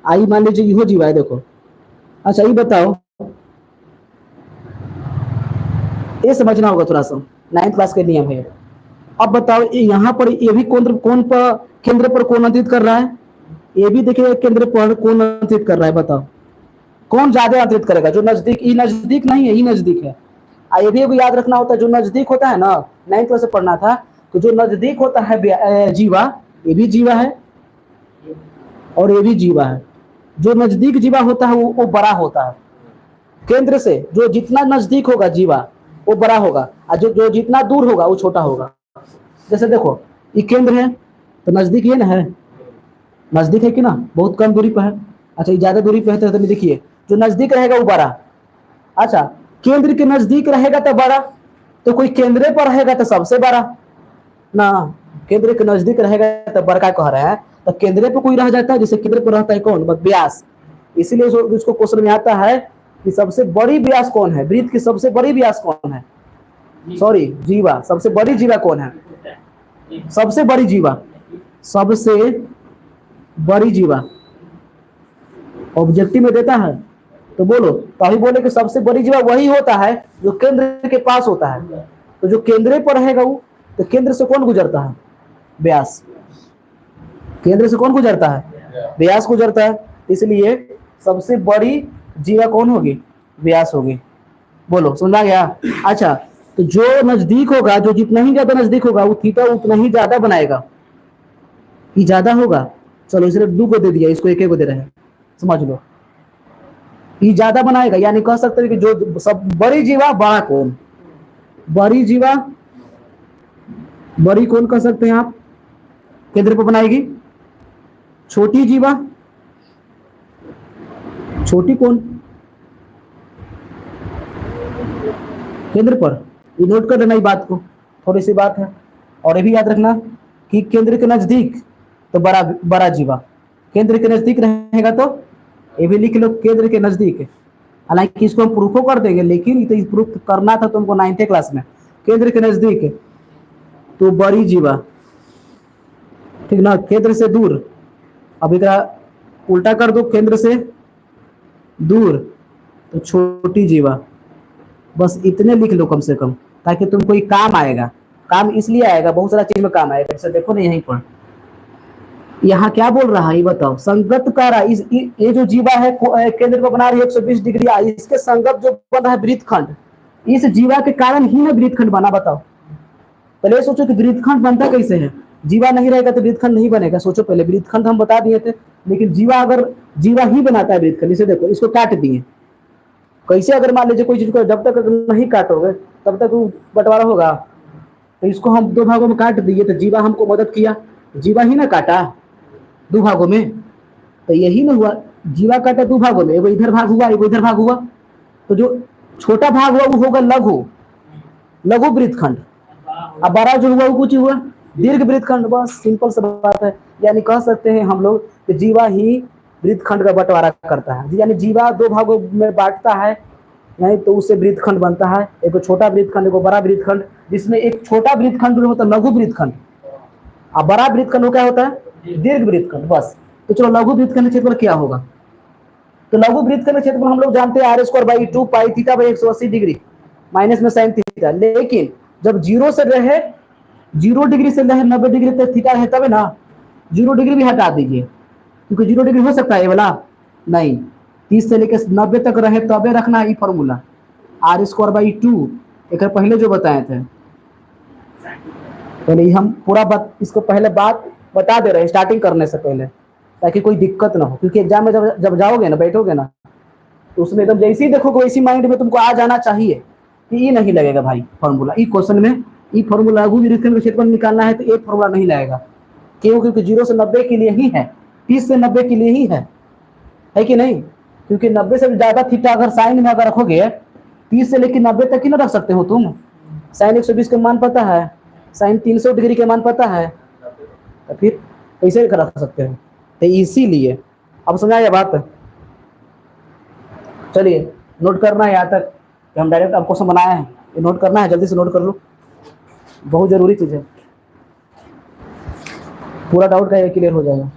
आई मान लीजिए इहो जीवा है, देखो। अच्छा ये बताओ, ये समझना होगा थोड़ा सा, 9th क्लास के नियम है। अब बताओ यहाँ पर ये भी कौन पर केंद्र पर कौन अंतित कर रहा है? ये भी देखिए केंद्र पर कौन अंतित कर रहा है, बताओ कौन ज्यादा अंतरित करेगा? जो नजदीक, ये नजदीक नहीं है, ये नजदीक है। ये भी याद रखना होता है, जो नजदीक होता है ना, 9th क्लास से पढ़ना था, तो जो नजदीक होता है जीवा, ये भी जीवा है और ये भी जीवा है। जो नजदीक जीवा होता है वो बड़ा होता है केंद्र से, जो जितना नजदीक होगा जीवा वो बड़ा होगा, और जो जितना दूर होगा वो छोटा होगा। जैसे देखो ये केंद्र है तो नजदीक ये ना है, नजदीक है कि ना, बहुत कम दूरी पर है। अच्छा ये ज्यादा दूरी पर है तो देखिए जो नजदीक रहेगा वो बड़ा। अच्छा केंद्र के नजदीक रहेगा तो बड़ा, तो कोई केंद्र पर रहेगा तो सबसे बड़ा ना, केंद्र के नजदीक रहेगा तो बड़का कह रहे हैं। तो केंद्र पर कोई रह जाता है, जैसे केंद्र पर रहता है कौन, व्यास। इसीलिए इसको क्वेश्चन में आता है कि सबसे बड़ी व्यास कौन है, वृत्त की सबसे बड़ी व्यास कौन है, सॉरी जीवा, सबसे बड़ी जीवा कौन है? सबसे बड़ी जीवा, सबसे बड़ी जीवा ऑब्जेक्टिव में देता है तो बोलो, तो अभी बोले कि सबसे बड़ी जीवा वही होता है जो केंद्र के पास होता है। तो जो केंद्र पर रहेगा वो, तो केंद्र से कौन गुजरता है? व्यास। केंद्र से कौन गुजरता है? व्यास गुजरता है। इसलिए सबसे बड़ी जीवा कौन होगी? व्यास होगी। बोलो समझा गया? अच्छा तो जो नजदीक होगा, जो जितना ही ज्यादा नजदीक होगा वो थीटा उतना ही ज्यादा बनाएगा, ये ज्यादा होगा। चलो इसने 2 को दे दिया, इसको 1 को दे रहे हैं, समझ लो ये ज्यादा बनाएगा। यानी कह सकते हैं कि जो सब बड़ी जीवा बड़ा कौन, बड़ी जीवा बड़ी कौन कह सकते हैं आप, केंद्र पर बनाएगी। छोटी जीवा, छोटी कौन, केंद्र पर। ये नोट कर लेना, ये बात को, थोड़ी सी बात है। और ये भी याद रखना कि केंद्र के नजदीक तो बड़ा बड़ा जीवा, केंद्र के नजदीक रहेगा तो ये भी लिख लो, केंद्र के नजदीक। हालांकि इसको हम प्रूफो कर देंगे, लेकिन तो प्रूफ करना था तुमको 9th क्लास में। केंद्र के नजदीक तो बड़ी जीवा, ठीक ना, केंद्र से दूर, अब इधर उल्टा कर दो, केंद्र से दूर तो छोटी जीवा। बस इतने लिख लो कम से कम, ताकि तुमको ये काम आएगा। काम इसलिए आएगा, बहुत सारा चीज में काम आएगा। जैसे देखो ना यहीं पर, यहाँ क्या बोल रहा है ये बताओ, संगत कारा, ये जो जीवा है केंद्र को बना रही है 120 डिग्री, इसके संगत जो बना है वृत्तखंड, इस जीवा के कारण ही ना वृत्तखंड बना। बताओ पहले सोचो कि वृत्तखंड बनता कैसे है, जीवा नहीं रहेगा तो वृत्तखंड नहीं बनेगा। सोचो पहले, वृत्तखंड हम बता दिए थे, लेकिन जीवा अगर जीवा ही बनाता है वृत्तखंड। इसे देखो, इसको काट दिए कैसे, अगर मान लीजिए कोई चीज को जब तक नहीं काटोगे तब तक बंटवारा होगा। तो इसको हम 2 भागों में काट दिए, तो जीवा हमको मदद किया, जीवा ही ना काटा 2 भागों में, तो यही ना हुआ, जीवा काटा 2 भागों में, एगो इधर भाग हुआ एगो इधर भाग हुआ। तो जो छोटा भाग हुआ वो होगा लघु, लघु वृत्तखंड, अब बड़ा जो हुआ वो कुछ हुआ दीर्घ वृत्तखंड। बस सिंपल सा बात है। यानी कह सकते हैं हम लोग कि जीवा ही वृत्तखंड का बंटवारा करता है, यानी जीवा 2 भागों में बांटता है, यानी तो उससे वृत्तखंड बनता है, एक छोटा वृत्तखंड एक बड़ा वृत्तखंड, जिसमें एक छोटा वृत्तखंड होता है लघु वृत्तखंड, और बड़ा वृत्तखंड क्या होता है? दीर्घ वृत्तखंड। बस तो चलो लघु वृत्तखंड क्षेत्रफल क्या होगा, तो लघु वृत्तखंड क्षेत्रफल हम लोग जानते हैं r² 2 pi theta by 180 degree minus में साइन थीटा। लेकिन जब 0 से रहे, 0 डिग्री से रहे 90 डिग्री तक थीटा है तब ना, 0 डिग्री भी हटा दीजिए, क्योंकि 0 डिग्री हो सकता है ये वाला नहीं, 30 से लेकर 90 तक रहे तबे रखना है। ये फॉर्मूला r² 2 एक पहले जो बताए थे, पहले हम पूरा इसको पहले बात बता दे रहे हैं स्टार्टिंग करने से पहले, ताकि कोई दिक्कत ना हो। क्योंकि एग्जाम में जब जाओगे ना, बैठोगे ना, तो उसमें एकदम जैसे ही देखोगे वैसी माइंड में तुमको आ जाना चाहिए कि ये नहीं लगेगा भाई फॉर्मूला, ई क्वेश्चन में ई फॉर्मूला लघु वृत्तखंड का क्षेत्रफल निकालना है तो ये फॉर्मूला नहीं लगेगा। क्यों? क्योंकि 0 से 90 के लिए ही है, 30 से 90 के लिए ही है कि नहीं? क्योंकि 90 से ज्यादा थीटा अगर साइन में अगर रखोगे, 30 से लेकर 90 तक ही ना रख सकते हो तुम। साइन 120 का मान पता है, साइन 300 डिग्री का मान पता है, तो फिर कैसे रख सकते हो? तो इसीलिए अब समझाया बात। चलिए नोट करना है यहाँ तक कि हम डायरेक्ट अब क्वेश्चन बनाए हैं, ये नोट करना है, जल्दी से नोट कर लो, बहुत जरूरी चीज़ है, पूरा डाउट का ये क्लियर हो जाएगा।